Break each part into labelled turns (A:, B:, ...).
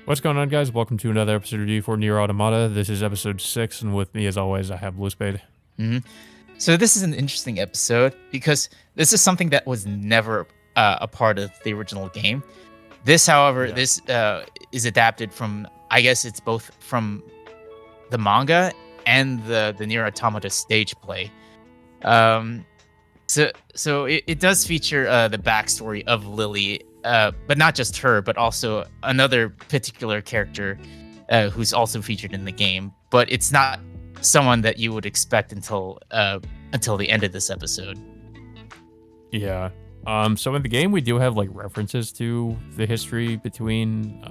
A: What's going on, guys? Welcome to another episode review for Nier Automata. This is episode 6, and with me, as always, I have Blue Spade.
B: hmm So this is an interesting episode because this is something that was never a part of the original game. This, however,
A: Yeah.
B: this is adapted from. I guess it's both from the manga and the Nier Automata stage play. Um, so it does feature the backstory of Lily, but not just her, but also another particular character who's also featured in the game. But it's not someone that you would expect until the end of this episode.
A: Yeah. So in the game, we do have, like, references to the history between,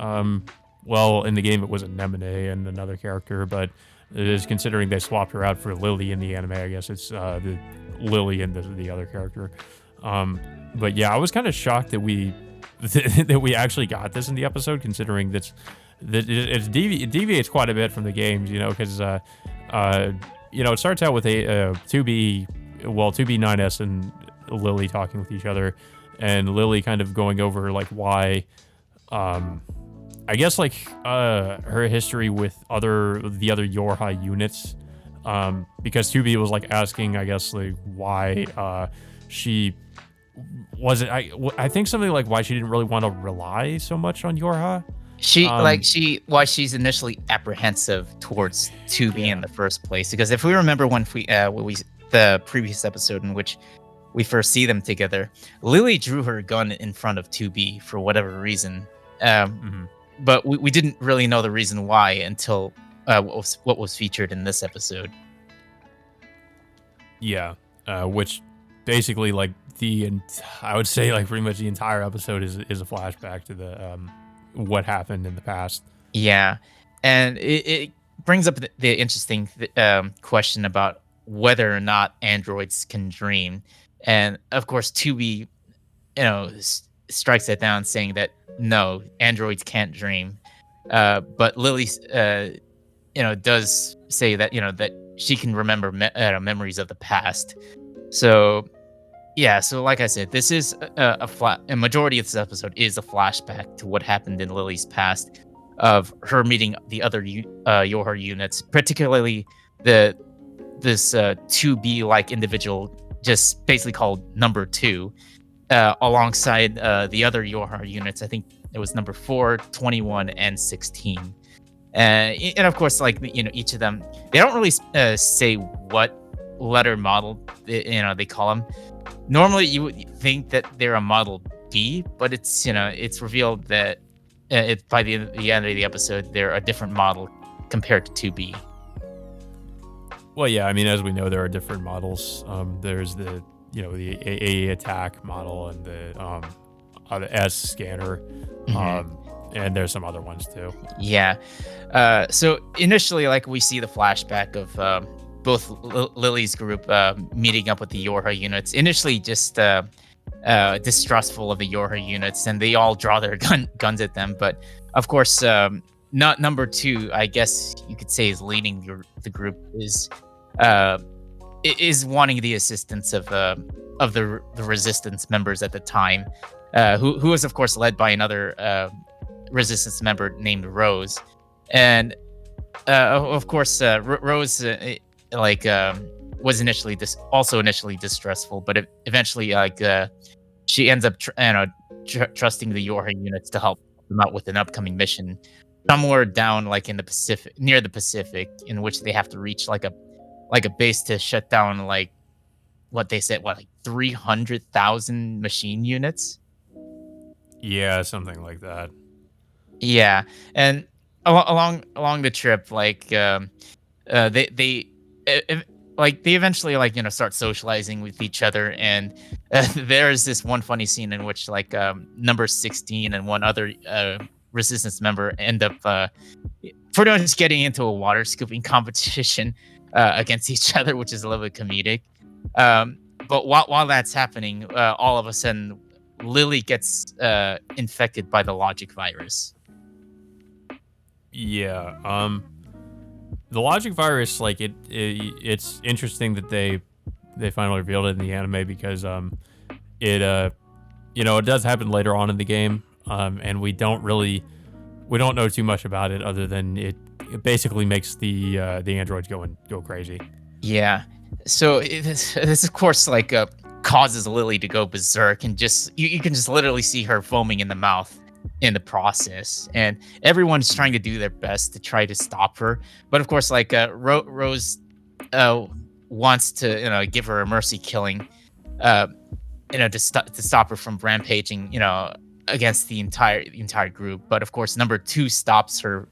A: well, in the game, it was Anemone and another character, but it is considering they swapped her out for Lily in the anime, I guess it's, the Lily and the other character. But yeah, I was kind of shocked that we that we actually got this in the episode, considering it deviates quite a bit from the games, because it starts out with a 2B 9S and Lily talking with each other, and Lily kind of going over like why, I guess like her history with the other Yorha units, because 2B was like asking, I guess, like why she wasn't. I think something like why she didn't really want to rely so much on Yorha. Um,
B: Why she's initially apprehensive towards 2B in
A: yeah,
B: the first place, because if we remember when we the previous episode in which we first see them together, Lily drew her gun in front of 2B for whatever reason. Um,
A: mhm.
B: but we didn't really know the reason why until what was featured in this episode.
A: Yeah, which basically like I would say like pretty much the entire episode is a flashback to the what happened in the past.
B: Yeah, and it brings up the interesting question about whether or not androids can dream, and of course, 2B, strikes that down, saying that no, androids can't dream. But Lily, does say that that she can remember memories of the past. So yeah, so like I said, this is a majority of this episode is a flashback to what happened in Lily's past, of her meeting the other Yoher units, particularly the this 2B like individual, just basically called number 2, alongside the other Yoher units. I think it was number 4, 21, and 16. And of course, like each of them, they don't really say what letter model they call them. Normally, you would think that they're a Model D, but it's revealed that by the end of the episode, they're a different model compared to 2B.
A: Well, yeah, I mean, as we know, there are different models. There's the AA attack model and the S scanner,
B: hmm
A: and there's some other ones too.
B: Yeah. So initially, like, we see the flashback of both Lily's group meeting up with the Yorha units. Initially, just distrustful of the Yorha units, and they all draw their guns at them. But of course, not number 2, I guess you could say, is leading the group, uh, is wanting the assistance of the resistance members at the time, who was of course led by another resistance member named Rose. And of course, Rose was initially also initially distrustful, but eventually, she ends up trusting the Yorha units to help them out with an upcoming mission somewhere down, like, in the Pacific, near the Pacific, in which they have to reach like a base to shut down, like, what they said, like 300,000 machine units.
A: Yeah, something like that.
B: Yeah, and along the trip, like, they they eventually, like, start socializing with each other, and there's this one funny scene in which, like, number 16 and one other resistance member end up pretty much getting into a water scooping competition against each other, which is a little bit comedic. Um, but while that's happening, all of a sudden, Lily gets infected by the logic virus.
A: Yeah. The logic virus, like it's interesting that they finally revealed it in the anime because it it does happen later on in the game, and we don't really we don't know too much about it other than it basically makes the androids go crazy.
B: Yeah. So this of course causes Lily to go berserk, and just you can just literally see her foaming in the mouth in the process, and everyone's trying to do their best to try to stop her. But of course, Rose uh, wants to give her a mercy killing, uh, to stop her from rampaging, against the entire group. But of course, number two stops her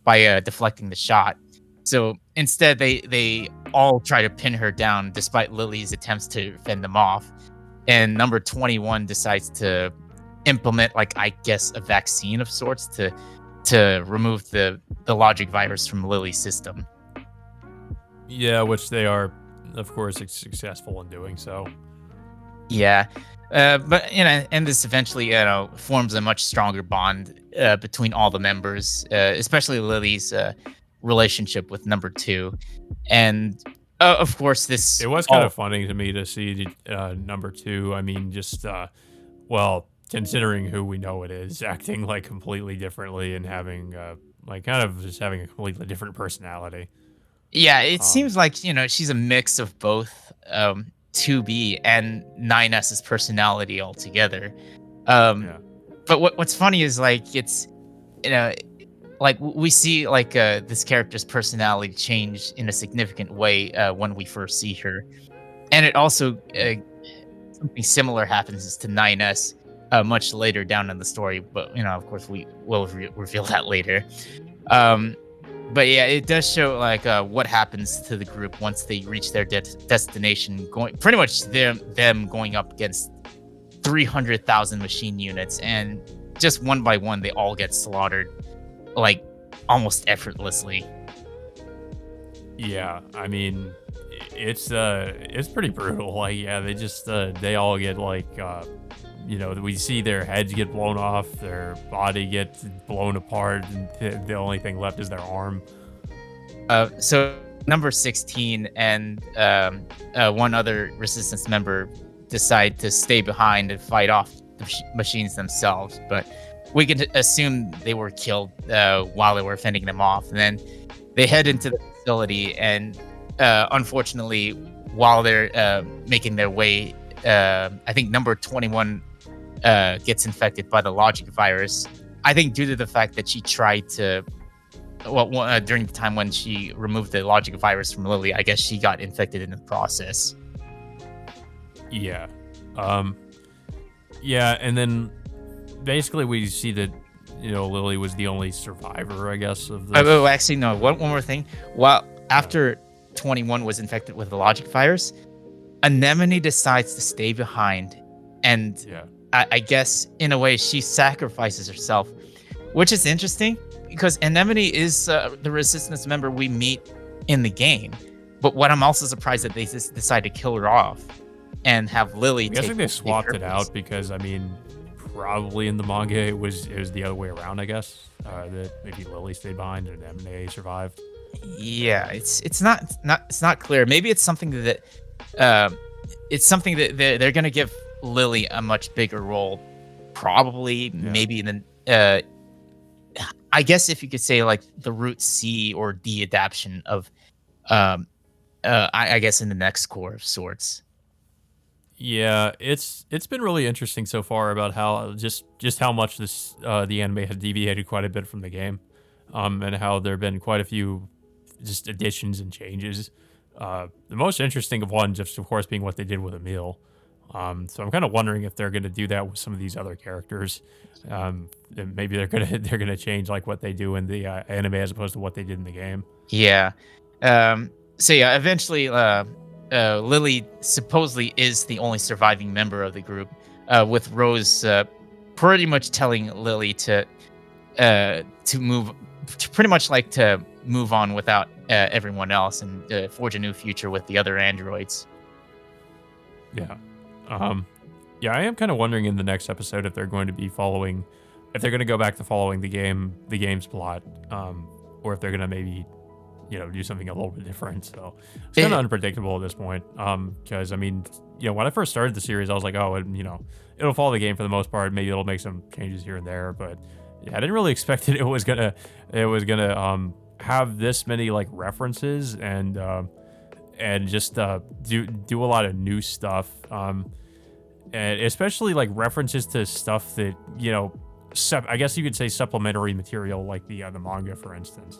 B: by deflecting the shot. So instead, they all try to pin her down, despite Lily's attempts to fend them off. And number 21 decides to implement, like, I guess, a vaccine of sorts to remove the logic virus from Lily's system.
A: Yeah, which they are, of course, successful in doing so.
B: Yeah. But and this eventually, forms a much stronger bond between all the members, especially Lily's relationship with number two, and of course, this
A: It was kind
B: all.
A: of funny to me to see number two. I mean, just well, considering who we know it is, acting like completely differently and having like kind of just having a completely different personality.
B: Yeah, it
A: Um,
B: seems like she's a mix of both 2B and 9S's personality altogether. Um,
A: yeah,
B: but what's funny is like you know we see this character's personality change in a significant way when we first see her, and it also something similar happens to 9S much later down in the story. But of course, we will reveal that later. Um, but yeah, it does show what happens to the group once they reach their destination. Going pretty much them going up against 300,000 machine units, and just one by one, they all get slaughtered, like almost effortlessly.
A: yeah. I mean, it's pretty brutal. Like, yeah, they just they all get like we see their heads get blown off, their body gets blown apart, and the only thing left is their arm.
B: So number 16 and one other resistance member decide to stay behind and fight off the machines themselves, but we can assume they were killed while they were fending them off. And then they head into the facility, and unfortunately, while they're making their way, I think number 21 gets infected by the logic virus. I think due to the fact that she tried to, during the time when she removed the logic virus from Lily, I guess she got infected in the process.
A: Yeah. Um, yeah, and then basically we see that Lily was the only survivor, I guess, of
B: Oh,
A: this.
B: actually, no. One more thing. While
A: Yeah,
B: after 21 was infected with the logic virus, Anemone decides to stay behind, and
A: yeah,
B: I guess in a way she sacrifices herself, which is interesting because Anemone is the resistance member we meet in the game. But what I'm also surprised that they just decide to kill her off and have Lily
A: I'm guessing they
B: take
A: swapped
B: her
A: it
B: place.
A: out because I mean, probably in the manga it was the other way around. I guess that maybe Lily stayed behind and MNA survived.
B: Yeah, it's not clear. Maybe uh, it's something that they're gonna give Lily a much bigger role. Probably,
A: Yeah,
B: maybe in the I guess if you could say like the root C or D adaptation of um I guess in the next core of sorts.
A: yeah. It's been really interesting so far about how just how much this the anime has deviated quite a bit from the game, and how there have been quite a few just additions and changes. The most interesting of one, just of course, being what they did with Emil. So I'm kind of wondering if they're going to do that with some of these other characters. And maybe they're gonna they're gonna change like what they do in the anime as opposed to what they did in the game.
B: Yeah. So yeah, eventually, Lily supposedly is the only surviving member of the group, with Rose pretty much telling Lily to move, to pretty much like to move on without everyone else and forge a new future with the other androids.
A: Yeah. Um, yeah, I am kind of wondering in the next episode if they're going to be following, if they're going to go back to following the game's plot, or if they're going to maybe, do something a little bit different. So it's kind of
B: Eh,
A: unpredictable at this point. Because I mean, when I first started the series, I was like, oh, it'll follow the game for the most part. Maybe it'll make some changes here and there, but Yeah, I didn't really expect it was gonna have this many like references and just do a lot of new stuff. And especially like references to stuff that I guess you could say supplementary material like the manga, for instance.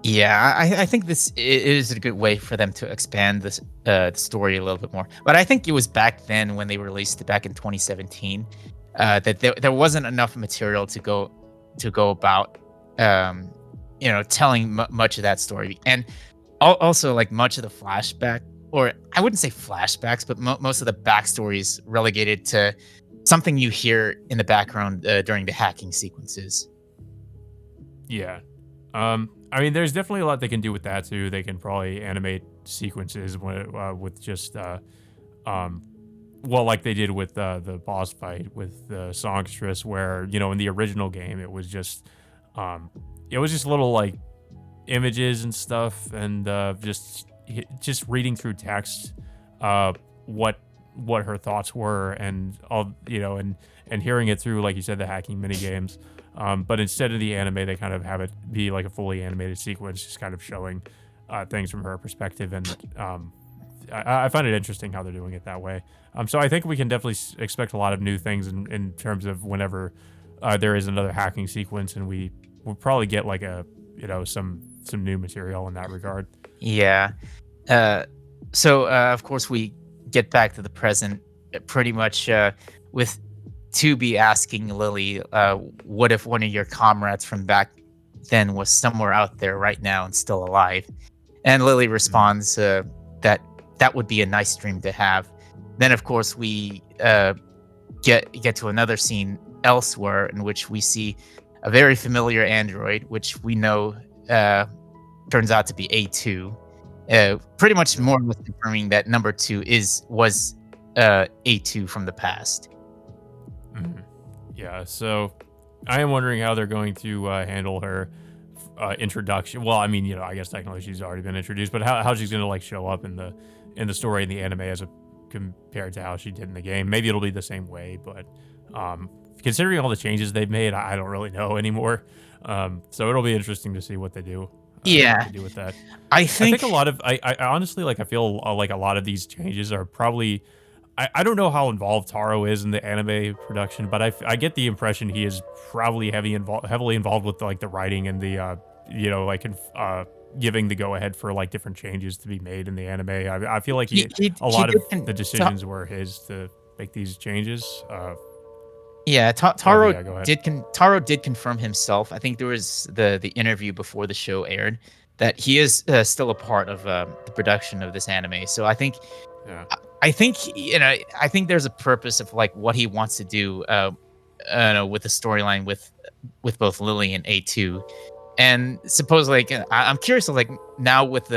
B: Yeah, I think this is a good way for them to expand this the story a little bit more. But I think it was back then when they released it back in 2017 that there wasn't enough material to go about um, telling much of that story, and also like much of the flashback, or I wouldn't say flashbacks, but most of the backstories relegated to something you hear in the background during the hacking sequences.
A: Yeah. I mean, there's definitely a lot they can do with that too. They can probably animate sequences with just um, well, like they did with the boss fight with the songstress, where in the original game um, it was just little like images and stuff, and just reading through text, uh, what her thoughts were, and all and hearing it through, like you said, the hacking mini games. But instead of the anime, they kind of have it be like a fully animated sequence, just kind of showing things from her perspective, and I find it interesting how they're doing it that way. So I think we can definitely expect a lot of new things in terms of whenever there is another hacking sequence, and we will probably get like some new material in that regard.
B: Yeah. Uh, so of course we get back to the present, pretty much with Tubi asking Lily, "What if one of your comrades from back then was somewhere out there right now and still alive?" And Lily
A: Mhm.
B: responds that that would be a nice dream to have. Then of course we get to another scene elsewhere in which we see a very familiar android, which we know uh, turns out to be A2. Pretty much
A: Yeah.
B: more or less confirming that number two was A2 from the past.
A: Mhm. Yeah. So I am wondering how they're going to handle her introduction. Well, I mean, I guess technically she's already been introduced, but how she's going to like show up in the story in the anime compared to how she did in the game. Maybe it'll be the same way, but considering all the changes they've made, I don't really know anymore. So it'll be interesting to see what
B: Yeah,
A: they do with that.
B: I
A: I think a
B: think
A: lot of I honestly like I feel like a lot of these changes are probably I don't know how involved Taro is in the anime production, but I get the impression he is probably heavily involved with like the writing and the like giving the go ahead for like different changes to be made in the anime. I feel like a
B: he
A: lot
B: did
A: of the decisions were his to make these changes.
B: Yeah,
A: But yeah, go ahead.
B: Taro did confirm himself. I think there was the interview before the show aired that he is still a part of the production of this anime. So
A: Yeah.
B: I think I think there's a purpose of like what he wants to do with the storyline with both Lily and A2. And suppose like I'm curious of like now with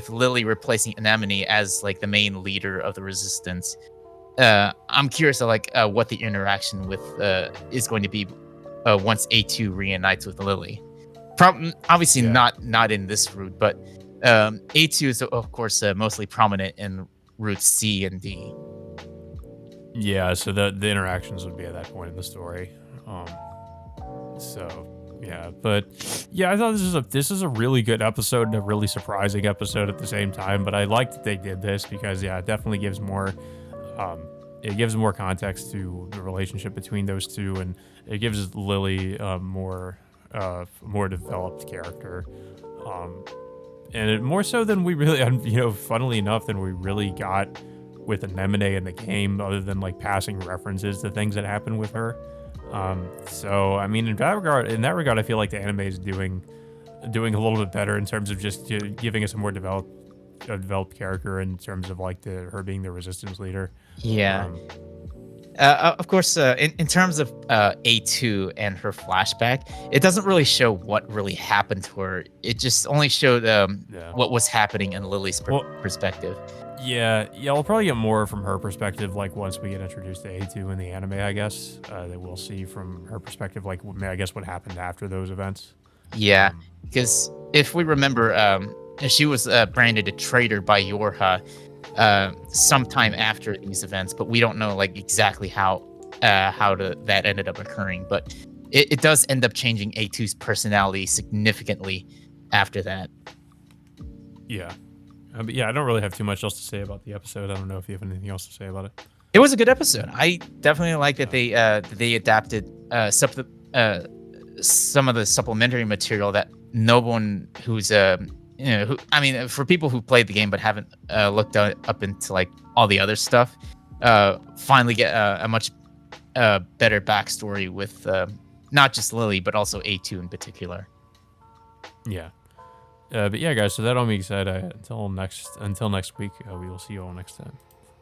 B: Lily replacing Anemone as like the main leader of the resistance. I'm curious of like what the interaction with is going to be once A2 reunites with Lily. Obviously
A: Yeah.
B: not in this route, but A2 is of course mostly prominent in routes C and D.
A: Yeah, so the interactions would be at that point in the story. Um So yeah, but yeah, I thought this is a really good episode and a really surprising episode at the same time. But I like that they did this because yeah, it definitely um, gives more context to the relationship between those two, and it gives Lily a more developed character, um, and more so than we really, and funnily enough, than we really got with Anemone in the game, other than like passing references to things that happened with her. So I mean, in that regard, I feel like the anime is doing a little bit better in terms of just giving us a developed character in terms of like her being the resistance leader.
B: Yeah.
A: Um,
B: Of course, in terms of A2 and her flashback, it doesn't really show what really happened to her. It just only showed
A: yeah.
B: what was happening in Lily's
A: Well,
B: perspective.
A: yeah, we'll probably get more from her perspective, like once we get introduced to A2 in the anime. I guess that we'll see from her perspective, like I guess what happened after those events.
B: Yeah,
A: Um,
B: because if we remember, she was branded a traitor by Yorha sometime after these events, but we don't know like exactly how that ended up occurring. But it does end up changing A2's personality significantly after that.
A: Yeah. But yeah, I don't really have too much else to say about the episode. I don't know if you have anything else to say about it.
B: It was a good episode. I definitely like that
A: Uh,
B: they adapted uh, some of the supplementary material that no one who's who, I mean, for people who played the game but haven't looked up into like all the other stuff, finally get a much better backstory with not just Lily but also A2 in particular.
A: yeah. But yeah, guys. So that all being said, until next week, we will see you all next time.